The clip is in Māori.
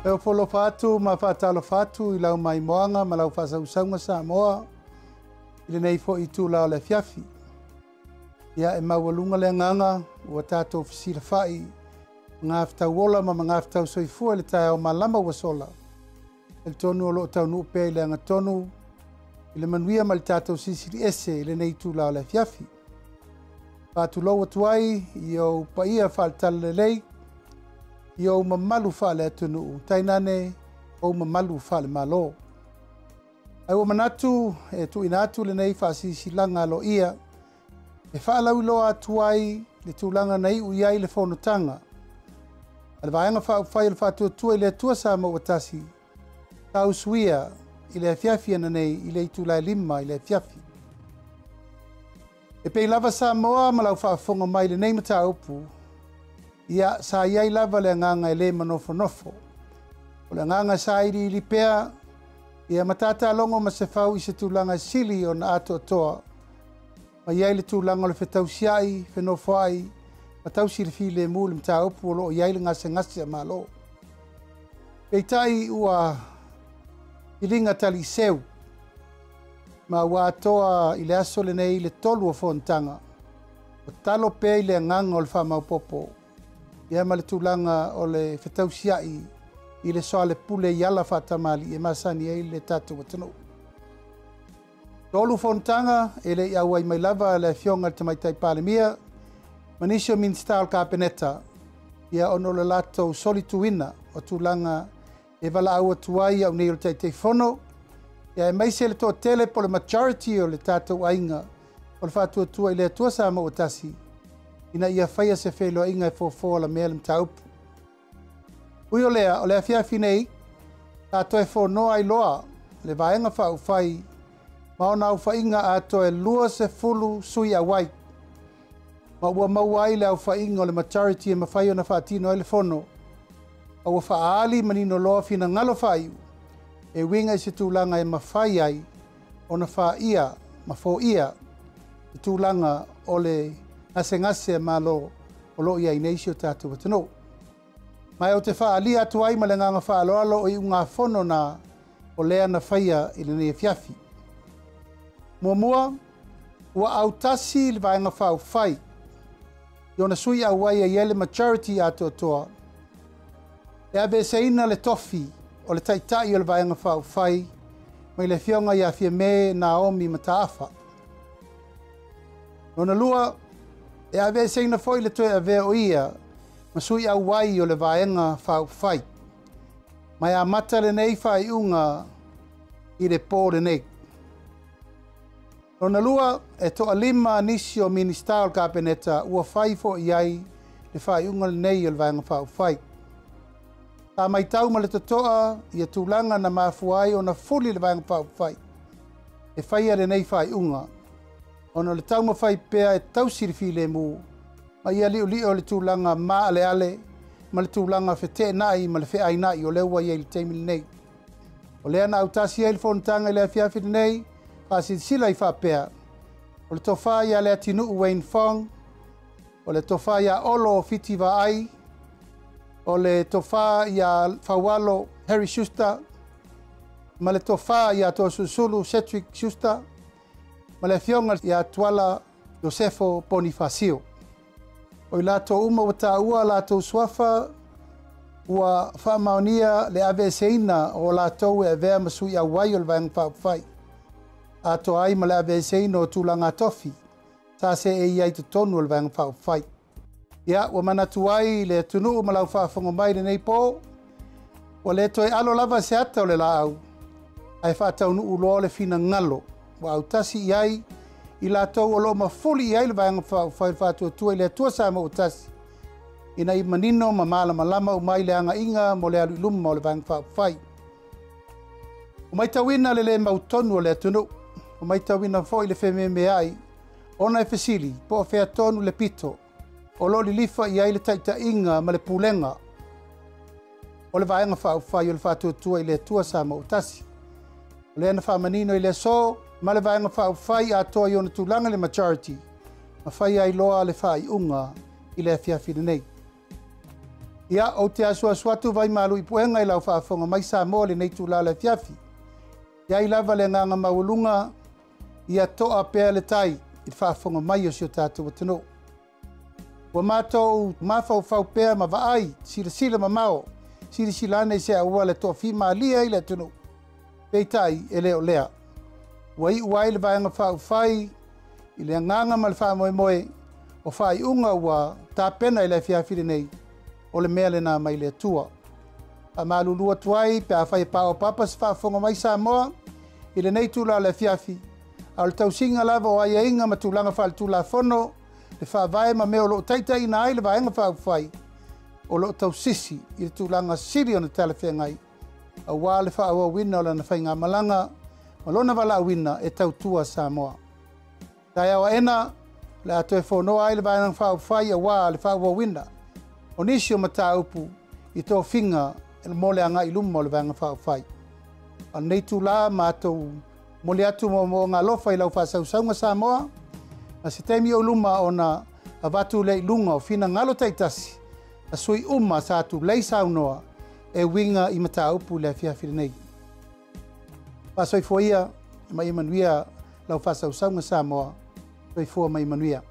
Leo folo fatu ma fatalo fatu I lau mai moanga ma lau fasausaunga sa moa ile nei fo I tu lau le fiafi. Ia e mawalunga le nganga ua tātou fisila fai ngāftau wola ma ngāftau soifua le tae o malama wasola. El tonu o loo tau nuupe le anga tonu ile manuia ma le tātou sisiri ese ile nei tu lau le fiafi. Patu loa tuai Io paia faltala le lei Io mamalu fale atunu tainane o mamalu fale malo. Ai o manatu e tu inatu le nei fasi silanga lo ia e faalau loa tuai le tulanga nei u iai le fonotanga. Al vaenga fai le fatu tua le tua sa mo watasi tau suia ile fiafi na nei ile tula lima ile fiafi. E pe lava sa moa malau faafonga mai le nei mata upu. Ia sa iai lava le nganga le manofo. O le nganga sa iri li pea, ia matata longo ma se fau I se tūlanga sili o na ato atoa. Ma iai le tūlanga le whetau siai, whenofo ai, ma tausi le fi le mū le mta upu o lo iai le ngase a malo. Pei tai ua ilinga tali seu, ma ua atoa I le aso le nei le tolu o fontanga. O talo pei le nganga o le whamau popo. Ia ma le tūlanga o le whetau siai I le soa le pule iala whatamali e masani e le tatu watano. Tolu fontanga e le iau ai mai lava le fionga te mai Taipalemia, manisio min stal kapeneta, ia ono le lato solituina o tūlanga e wala aua tuai au nei o le Taitaifono, ia e mai se le toa tele po le majority o le tatu ainga o le whatua tua I le atua sa ma otasi. Ina ia whaia se whelo inga e fōfō la mea le mtaupu. Ui o lea fiafi nei, tātou e whonoa I loa, le vaenga whau whai, maona au whainga ato e lua se fulu sui a wai. Ma ua mauai le au whainga o le majority e mawhai o na whaatino e le whono. A ua whaali manino loa fina ngalo whaiu, e winga I se tūlanga e mawhai ai, o na whaia, mawho ia, I tūlanga o le ngase malo o lo ia ineisio tātou watano. Mai o te whaali atu ai ma le nganga whaaloalo o I unga whono na o lea na whaia I le nei fiafi. Mua, ua au tasi le vaenga whau whai. I ona sui au wai a iele majority atu atoa. E abe seina le tofi o le taitai o le vaenga whau whai mai le fionga ia fia me Naomi mataafa. Nona lua, e ave seina foi le toe ave o ia, ma sui au wai o le vaenga whau whai. Mai a mata le nei whai unga I le pō le nei. Nona lua, e toa lima nisi o minister kapeneta ua whai fo iai le whai unga le nei o le vaenga whau whai. Tā mai tau ma le totoa I a tūlanga na mafuai o na fuli le vaenga whau whai. E whai le nei whai unga. Ono le tau mawhai pea e tau sirifi le mu, ma ia li o le tūlanga maa ale, ma le tūlanga whete nai, ma le whea nai o leua ia le teimili nei. O lea na autasi e le whontanga I le fiafi nei, pasi sila I whapea. O le tofa ia le atinu Wayne Fong, o le tofa ia olo fiti wa ai, o le tofa ia whawalo Harry Schuster, ma le tofa ia to susulu Cedric Schuster, ma le fionga ia tuala Josefo Bonifacio. O I lato uma wata ua lato swafa ua whaamaonia le ave seina o lato e vea masui a wai o le vaenga whai. Ato ai ma le ave seina o tūlanga tofi, sa se e iai te tonu o le vaenga whai. Ia, ua manatu ai le tunu ma lau whaafonga mai le nei pō, ua le toi alo lava se ata o le lau, ai whaataunu uloa le fina ngalo. Wa au tasi iai I lātou o lo mafuli iai le vaenga whai whātua tua I le atua sa ma o tasi. Ina I manino ma malama lama o mai le anga inga mo le alu iluma o le vaenga whai. O mai tawina le mautonu o le atunu. O mai tawina fo I le whememe ai. Ona e fesili, po o whea tonu le pito. O lo li lifa iai le taita inga ma le pulenga. O le vaenga whai o le whātua tua I le atua sa ma o tasi. O le ana whamanino I le so, ma le vaenga whai atoa I ona tūlanga le majority, ma whai ai loa le whai unga I le fiafi nei. Ia o te asua suatu vai malu i puenga i lau whaafonga mai Samoa le nei tūla le fiafi. Ia i lava le nganga maulunga ia toa pēr le tai i whaafonga mai o sio tātou atano. Wa mātou mawhau pēr ma vaai, sila ma mao, sila nei se aua le toa whima lia i le atano. Peitai e leo lea. Wa i uai le vaenga whai i le nganga ma le wha moe o whai unga ua tā pena i le fiafiri nei o le mea le nā mai le atua. A malulua tuai pe a whai pao papa se whaafonga mai Samoa i le nei tūla le fiafi. A le tausinga lava o aia inga ma tūlanga wha le Taitaifono le whaavae ma mea o loo taitai na ai le vaenga whai o loo tausisi i le tūlanga siri o na telewhengai. A wā le whaaua wina o le na whainga malanga ma lona wala wina e tautua Samoa. Tai awa ena le atoe whonoa ai le vaenga whai a wā le whaaua wina o nisi o mata upu i tō whinga e mole anga i lumo le vaenga whai. A nei tūla mātou mole atu mo ngā lofa i lau whasausaunga Samoa na se teimi o luma o na a watu lei lunga o whina ngalo taitasi a sui sa atu lei saunoa e winga i mata upu le fiafiri nei. Pasoi foia mai manuia lau whasausaunga Samoa soi fua mai manuia.